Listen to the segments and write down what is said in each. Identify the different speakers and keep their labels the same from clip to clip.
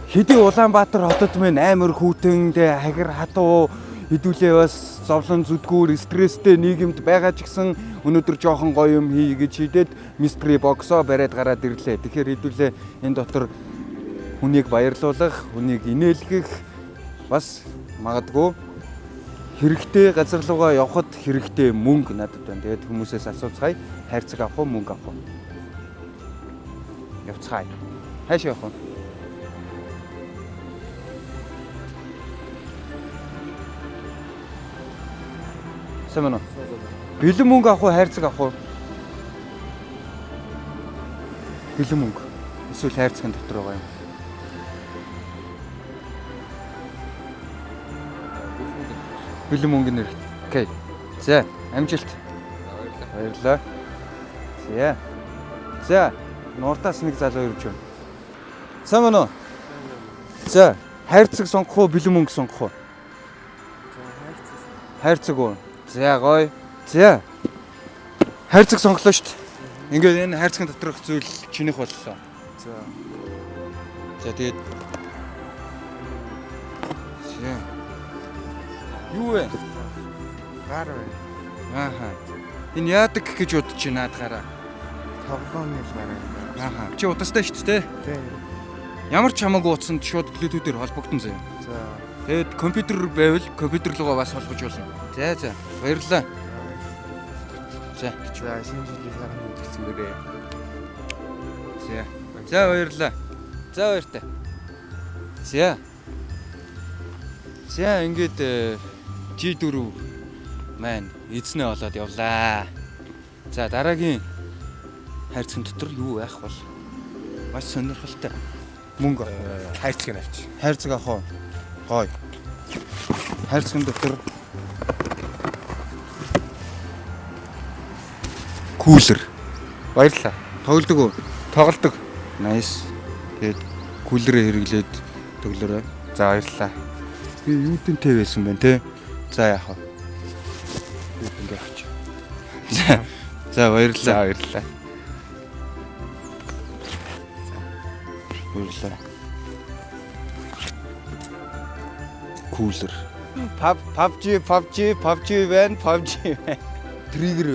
Speaker 1: Хэдий Улаанбаатар хотод минь амар хүүтэн тэ хагар хатуу хэдүүлээ бас зовлон зүдгүүр стресстэй нийгэмд байгаа ч гэсэн өнөөдөр жоохон гоё юм хий гэж шийдээд mystery box-оо бариад гараад ирлээ. Тэгэхээр хэдүүлээ энэ дотор хүнийг баярлуулах, хүнийг инээлгэх бас магадгүй хэрэгтэй газар руугаа явхад хэрэгтэй мөнгө надад байна. Тэгээд хүмүүсээс асууцгаая. Хайрцаг авах уу, мөнгө авах уу? Явцгаая. Хайш явах уу? Сэмэн үү? Бэлэн мөнгө авах уу, хайрцаг авах уу? Бэлэн мөнгө. Эсвэл хайрцагын дотор байгаа юм. Бэлэн мөнгө нэр. Окей. За, амжилт. Баярлалаа. За. Нуртаас нэг залуу ирж байна. Сайн байна уу? За, хайрцаг сонгох уу, бэлэн мөнгө сонгох уу? Хайрцаг уу? За, гоё. За. Хайрцаг сонголоо шүү дээ. Ингээд энэ хайрцагын доторх зүйл чинийх боллоо. За. За, тэгээд юу вэ?
Speaker 2: Гар вэ?
Speaker 1: Ааха. Энэ яадаг гэж бодож байна наадгаараа.
Speaker 2: Тоглооны гараа.
Speaker 1: Ааха. Чи удастай шүү дээ.
Speaker 2: Тийм.
Speaker 1: Ямар ч хамаагүй утсанд шууд Bluetooth-ээр холбогдсон заяа.
Speaker 2: За.
Speaker 1: Тэгэд компьютер байвал компьютер руугаа бас холбож болно. За. Баярлалаа. За.
Speaker 2: Шинэ жилийн сайхан үзэх зүгээрээ.
Speaker 1: За баярлалаа. За баяртай. За ингээд G4 маань эзнээ болоод явлаа. За дараагийн хайрцагын дотор юу байх бол маш сонирхолтой. Мөнгө
Speaker 2: Хайрцаг авч.
Speaker 1: хайрцаг авах уу? Гоё. Хайрцагын дотор кулер. Баярлалаа. Тоглодог уу? Тоглодог. Nice. Тэгээд кулерээ хэрэглээд төглөөрэй. За баярлалаа. Би юудэнтэй байсан байна те. За яах вэ? Ингээд авч. За баярлалаа. Баярлалаа. Кулер. PUBG байна. Триггер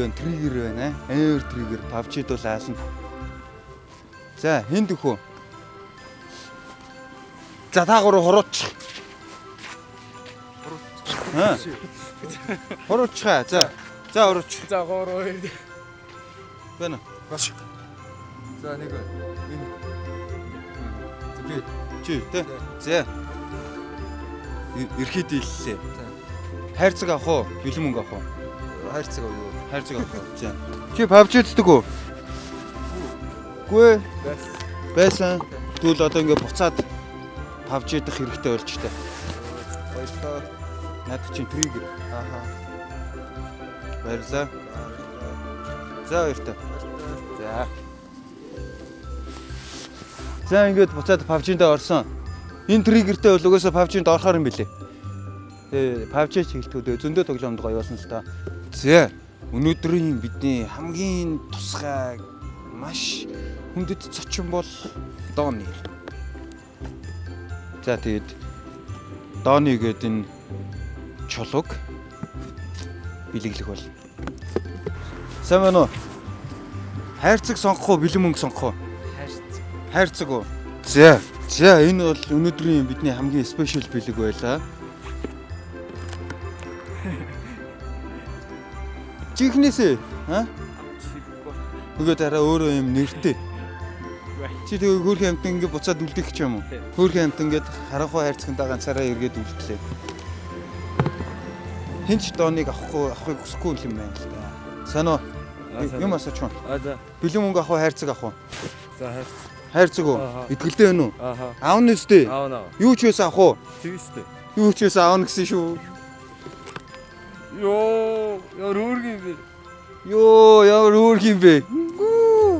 Speaker 1: байна. Амар триггер. PUBG-д бол аасна. За, хин дөхөө. За, та гурав хурууч. Хурууч. За, хурууч.
Speaker 2: За гурав.
Speaker 1: Байна.
Speaker 2: Баш. За нэг.
Speaker 1: Би чи тэ. За. Ирэхэд ийллээ. Хайрцаг авах уу? Бэлэн мөнгө авах уу?
Speaker 2: Хайрцаг авах юу?
Speaker 1: Хайрцаг авах уу? За. Чи PUBG үздэг үү? Гүй. Байсан. Тэгвэл одоо ингээд буцаад PUBG дах хэрэгтэй болж таа.
Speaker 2: Баярлалаа.
Speaker 1: Наад чинь триггер.
Speaker 2: Ааха.
Speaker 1: Баярлалаа. За баяртай. За ингээд буцаад PUBG-д орсон. Энэ триггертэй бол угаасаа PUBG-д орохоор юм билээ. Тэгээ PUBG чиглэлтүүд зөндөө тоглоомд гоё болсон л та. За өнөөдрийн бидний хамгийн тусгай маш хүндэт зочин бол Доони. За тэгээд Доони гэдэг энэ чулууг бэлэглэх бол. Сайн байна уу? Хайрцаг сонгох уу, бэлэн мөнгө сонгох уу? Хайрцаг уу? За энэ бол өнөөдрийн бидний хамгийн спешиал бэлэг байлаа. Чихнээсээ, нөгөө дараа өөрөө юм нэртэй. Чи тэгээ хөөрхөн амт ингээд буцаад үлдэх ч юм уу? Хөөрхөн амт ингээд харахгүй хайрцагтаа ганцаараа эргээд үлдлээ. Хинч Дооныг авахыг хүсэхгүй юм байна л да. Санаа юм асууч юм.
Speaker 2: За.
Speaker 1: Бэлэн мөнгө авах уу, хайрцаг авах уу?
Speaker 2: За
Speaker 1: хайрцаг уу? Итгэлтэй байна уу?
Speaker 2: Ааха.
Speaker 1: Аавна үстэй.
Speaker 2: Аавна.
Speaker 1: Юу ч байсан авах уу?
Speaker 2: Тэгвэстэй.
Speaker 1: Юу ч байсан аавна гэсэн шүү.
Speaker 2: Яа рүүргий бэ?
Speaker 1: Ямар өөрх юм бэ?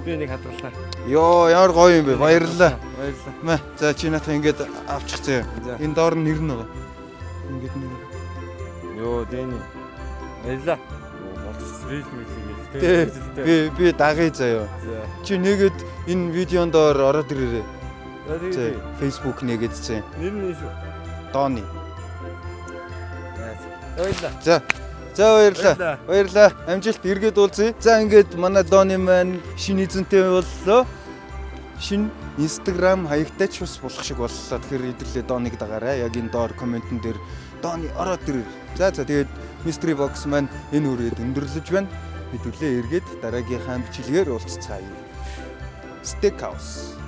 Speaker 2: Би нэг хадгалаа.
Speaker 1: Ямар гоё юм бэ? Баярлалаа.
Speaker 2: Баярлалаа.
Speaker 1: Мэ, за чи надад ингээд авчихсан. Энэ доор нь нэр нь байгаа. Ингээд нэр.
Speaker 2: Дэни. Баярлалаа. Болчихсрэл мэлээ.
Speaker 1: Би дагъя заяа. Чи нэгэд энэ видеонд ороод ирээрээ.
Speaker 2: За
Speaker 1: Тий,
Speaker 2: тэгээд
Speaker 1: Facebook нэгэдсэн.
Speaker 2: нэр нь шүү.
Speaker 1: Дооны.
Speaker 2: Баярлаа.
Speaker 1: За баярлаа. Баярлаа. Амжилт эргээд уулзъя. За ингээд манай Дооны маань шинэ эзэнтэй боллоо. Шинэ Instagram хаягтайч бас болох шиг боллоо. Тэгэхээр хэдүүлээ Дооныг дагаарай. Яг энэ доор комментэн дээр Дооны ороод ирээ. За тэгээд Mystery Box маань энэ үрээд өндөрлөж байна. Хэдүүлээ эргээд дараагийнхаа бичлэгээр уулзцаая. Steakhouse